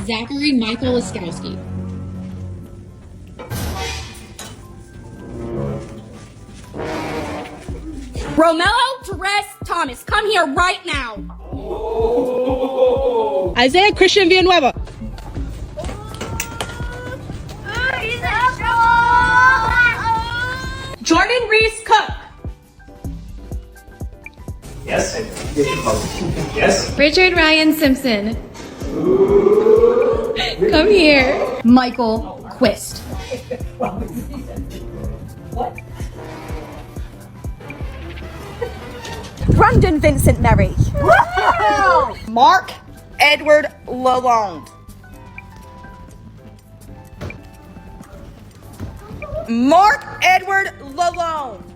Zachary Michael Laskowski. Romello Jerez Thomas, come here right now. Isaiah Christian Villanueva. Jordan Reese Cook. Yes. Yes. Richard Ryan Simpson. Come here. Michael Quist. Brandon Vincent Merry. Mark Edward Lalonde. Mark Edward Lalonde.